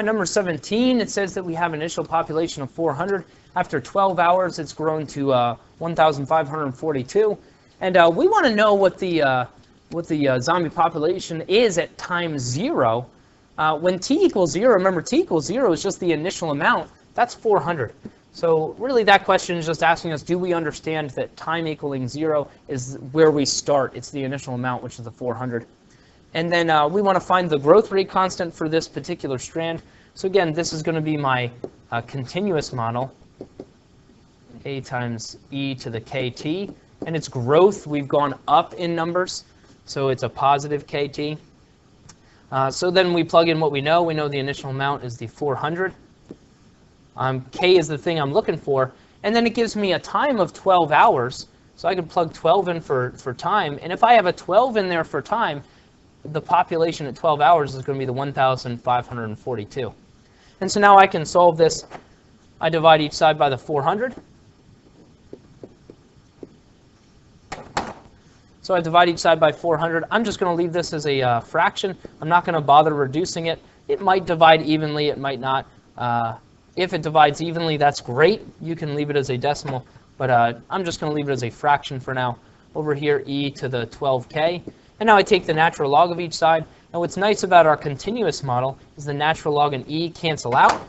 Number 17, it says that we have an initial population of 400. After 12 hours, it's grown to 1,542. And we want to know what the zombie population is at time 0. When t equals 0, remember t equals 0 is just the initial amount. That's 400. So really that question is just asking us, do we understand that time equaling 0 is where we start? It's the initial amount, which is the 400. And then we want to find the growth rate constant for this particular strand. So again, this is going to be my continuous model, a times e to the kt. And its growth, we've gone up in numbers, so it's a positive kt. So then we plug in what we know. We know the initial amount is the 400. K is the thing I'm looking for. And then it gives me a time of 12 hours. So I can plug 12 in for time. And if I have a 12 in there for time, the population at 12 hours is going to be the 1,542. And so now I can solve this. I divide each side by the 400. So I divide each side by 400. I'm just going to leave this as a fraction. I'm not going to bother reducing it. It might divide evenly. It might not. If it divides evenly, that's great. You can leave it as a decimal. But I'm just going to leave it as a fraction for now. Over here, e to the 12k. And now I take the natural log of each side. And what's nice about our continuous model is the natural log and e cancel out.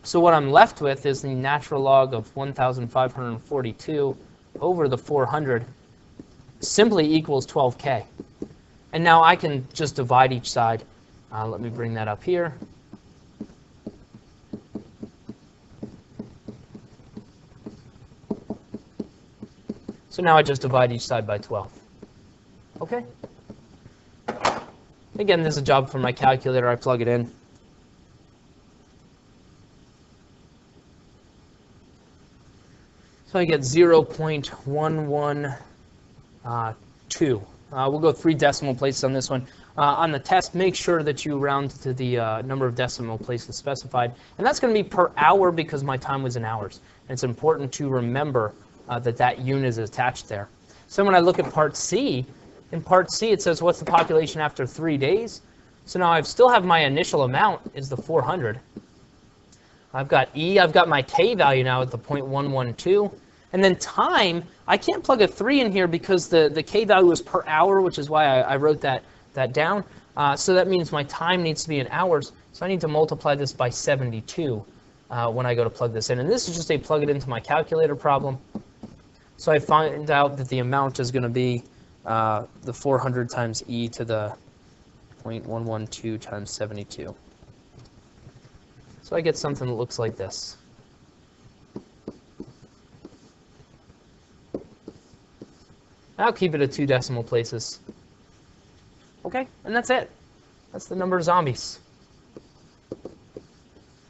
So what I'm left with is the natural log of 1,542 over the 400 simply equals 12k. And now I can just divide each side. Let me bring that up here. So now I just divide each side by 12. Okay? Again, this is a job for my calculator. I plug it in. So I get 0.112. We'll go 3 decimal places on this one. On the test, make sure that you round to the number of decimal places specified. And that's going to be per hour because my time was in hours. And it's important to remember that unit is attached there. So when I look at part C, in part C it says what's the population after 3 days. So now I still have my initial amount is the 400. I've got E, I've got my K value now at the 0.112. And then time, I can't plug a 3 in here because the K value is per hour, which is why I wrote that down. So that means my time needs to be in hours. So I need to multiply this by 72 when I go to plug this in. And this is just a plug it into my calculator problem. So I find out that the amount is going to be the 400 times e to the 0.112 times 72. So I get something that looks like this. I'll keep it at 2 decimal places. Okay, and that's it. That's the number of zombies. A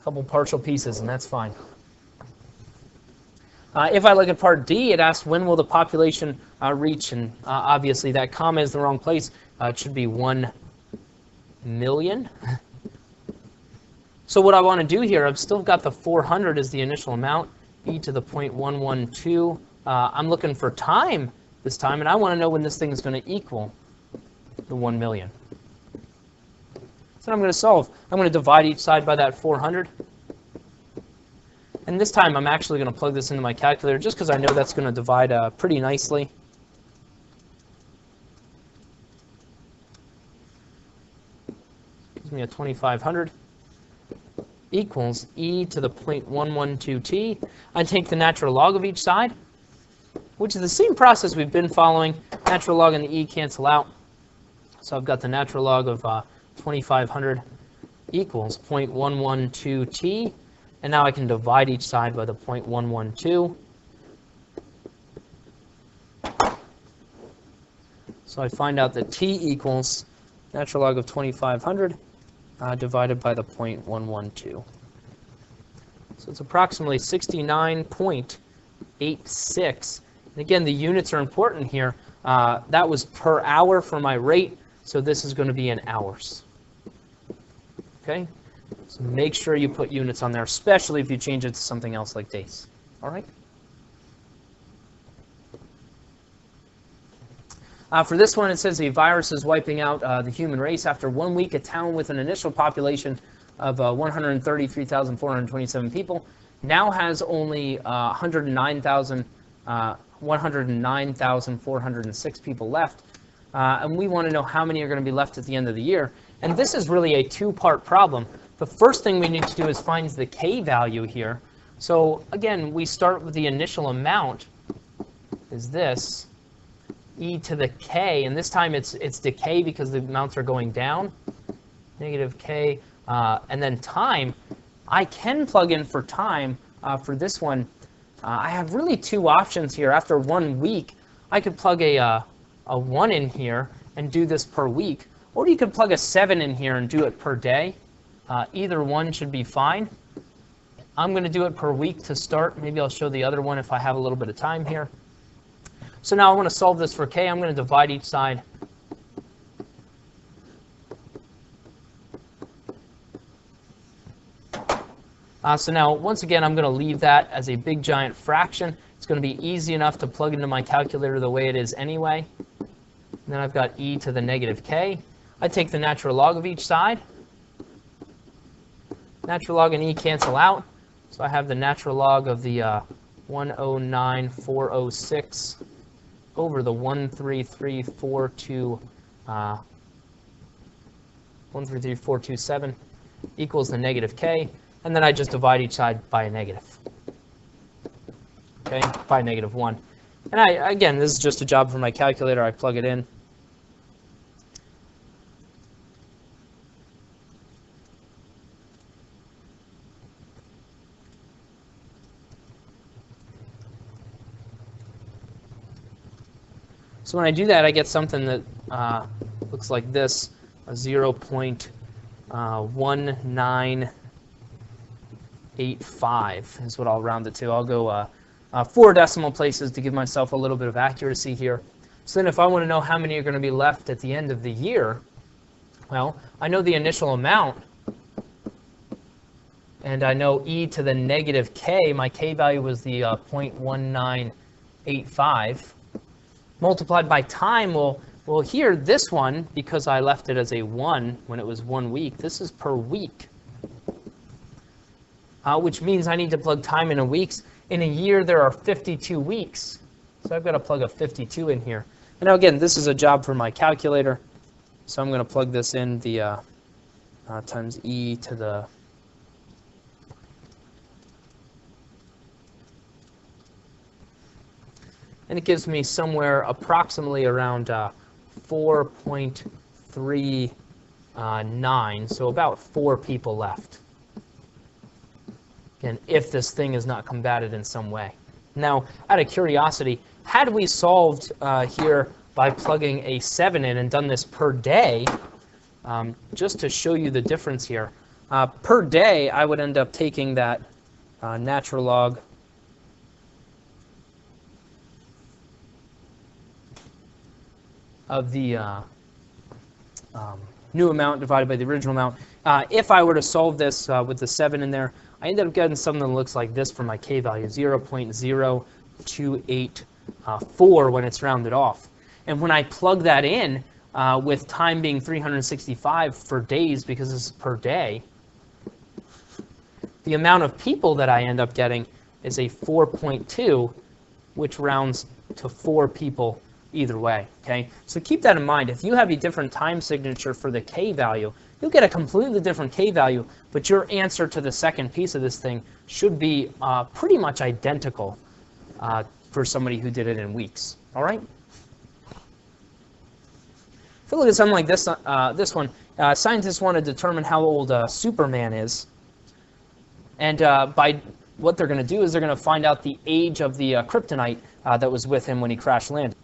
couple partial pieces, and that's fine. If I look at part D, it asks when will the population reach, and obviously that comma is the wrong place. It should be 1 million. So what I want to do here, I've still got the 400 as the initial amount, e to the 0.112. I'm looking for time this time, and I want to know when this thing is going to equal the 1 million. So I'm going to solve. I'm going to divide each side by that 400. And this time I'm actually going to plug this into my calculator just because I know that's going to divide pretty nicely. Gives me a 2,500 equals e to the 0.112t. I take the natural log of each side, which is the same process we've been following. Natural log and the e cancel out. So I've got the natural log of 2,500 equals 0.112t. And now I can divide each side by the 0.112. So I find out that t equals natural log of 2,500 divided by the 0.112. So it's approximately 69.86. And again, the units are important here. That was per hour for my rate, so this is going to be in hours. Okay? So make sure you put units on there, especially if you change it to something else like days. All right? For this one, it says a virus is wiping out the human race. After 1 week, a town with an initial population of 133,427 people now has only 109,406 people left. And we want to know how many are going to be left at the end of the year. And this is really a two-part problem. The first thing we need to do is find the k value here. So again, we start with the initial amount is this, e to the k, and this time it's decay because the amounts are going down, negative k, and then time. I can plug in for time for this one. I have really two options here. After 1 week, I could plug a 1 in here and do this per week, or you could plug a 7 in here and do it per day. Either one should be fine. I'm going to do it per week to start. Maybe I'll show the other one if I have a little bit of time here. So now I want to solve this for k. I'm going to divide each side. So now, once again, I'm going to leave that as a big giant fraction. It's going to be easy enough to plug into my calculator the way it is anyway. And then I've got e to the negative k. I take the natural log of each side. Natural log and e cancel out. So I have the natural log of the 109,406 over the 133,427 equals the negative k. And then I just divide each side by a negative. Okay, by -1. And again, this is just a job for my calculator. I plug it in. So when I do that, I get something that looks like this, a 0.1985 is what I'll round it to. I'll go 4 decimal places to give myself a little bit of accuracy here. So then if I want to know how many are going to be left at the end of the year, well, I know the initial amount, and I know e to the negative k. My k value was the 0.1985. Multiplied by time, well here, this one, because I left it as a 1 when it was 1 week, this is per week. Which means I need to plug time into weeks. In a year, there are 52 weeks. So I've got to plug a 52 in here. And now again, this is a job for my calculator. So I'm going to plug this in, the times e to the and it gives me somewhere approximately around 4.39, so about 4 people left. Again, if this thing is not combated in some way. Now, out of curiosity, had we solved here by plugging a 7 in and done this per day, just to show you the difference here, per day I would end up taking that natural log of the new amount divided by the original amount. If I were to solve this with the 7 in there, I end up getting something that looks like this for my k value, 0.0284 when it's rounded off. And when I plug that in, with time being 365 for days, because this is per day, the amount of people that I end up getting is a 4.2, which rounds to 4 people either way. Okay, so keep that in mind. If you have a different time signature for the k value, you'll get a completely different k value, but your answer to the second piece of this thing should be pretty much identical for somebody who did it in weeks. All right. If you look at something like this, this one, scientists want to determine how old Superman is, and by what they're going to do is they're going to find out the age of the Kryptonite that was with him when he crash landed.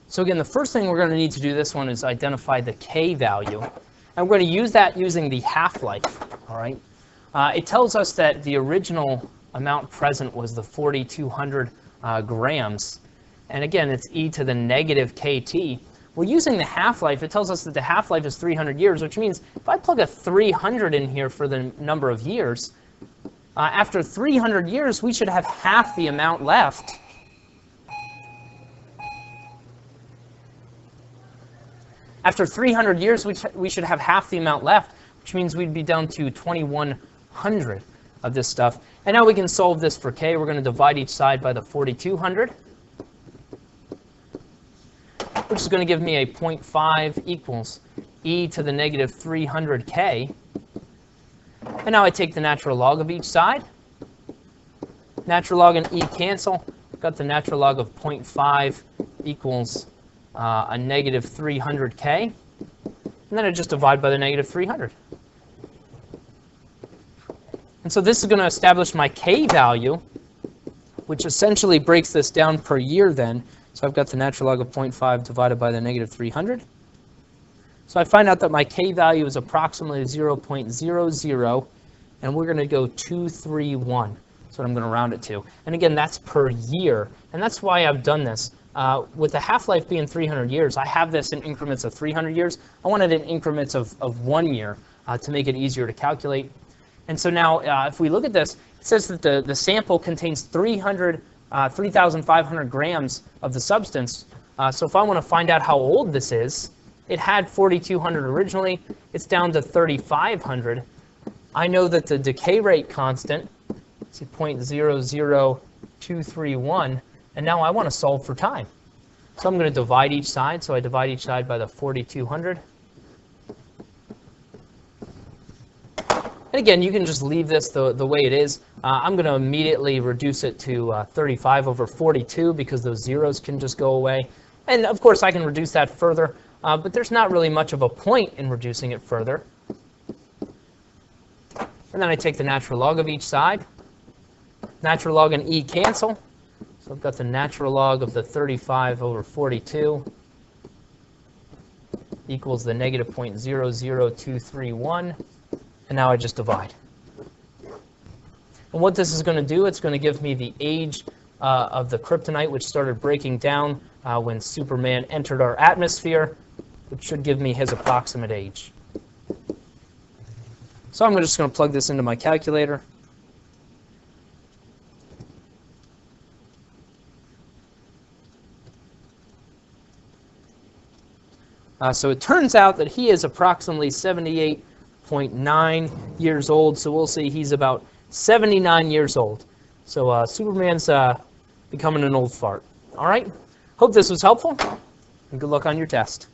So again, the first thing we're going to need to do this one is identify the k value. And we're going to use that using the half-life. All right. It tells us that the original amount present was the 4,200 grams. And again, it's e to the negative kt. We're using the half-life. It tells us that the half-life is 300 years, which means if I plug a 300 in here for the number of years, after 300 years, we should have half the amount left. After 300 years, we should have half the amount left, which means we'd be down to 2100 of this stuff. And now we can solve this for k. We're going to divide each side by the 4200, which is going to give me a 0.5 equals e to the negative 300k. And now I take the natural log of each side. Natural log and e cancel. I've got the natural log of 0.5 equals a negative 300k. And then I just divide by the negative 300. And so this is going to establish my k value, which essentially breaks this down per year then. So I've got the natural log of 0.5 divided by the negative 300. So I find out that my k value is approximately 0.00, and we're going to go 231. That's what I'm going to round it to. And again, that's per year. And that's why I've done this. With the half-life being 300 years, I have this in increments of 300 years. I wanted it in increments of 1 year to make it easier to calculate. And so now, if we look at this, it says that the sample contains 3,500 grams of the substance. So if I want to find out how old this is, it had 4,200 originally. It's down to 3,500. I know that the decay rate constant is 0.00231. And now I want to solve for time. So I'm going to divide each side. So I divide each side by the 4,200. And again, you can just leave this the way it is. I'm going to immediately reduce it to 35 over 42 because those zeros can just go away. And of course, I can reduce that further, but there's not really much of a point in reducing it further. And then I take the natural log of each side. Natural log and e cancel. So I've got the natural log of the 35 over 42 equals the negative 0.00231. And now I just divide. And what this is going to do, it's going to give me the age of the kryptonite, which started breaking down when Superman entered our atmosphere, which should give me his approximate age. So I'm just going to plug this into my calculator. So it turns out that he is approximately 78.9 years old. So we'll see he's about 79 years old. So Superman's becoming an old fart. All right. Hope this was helpful, and good luck on your test.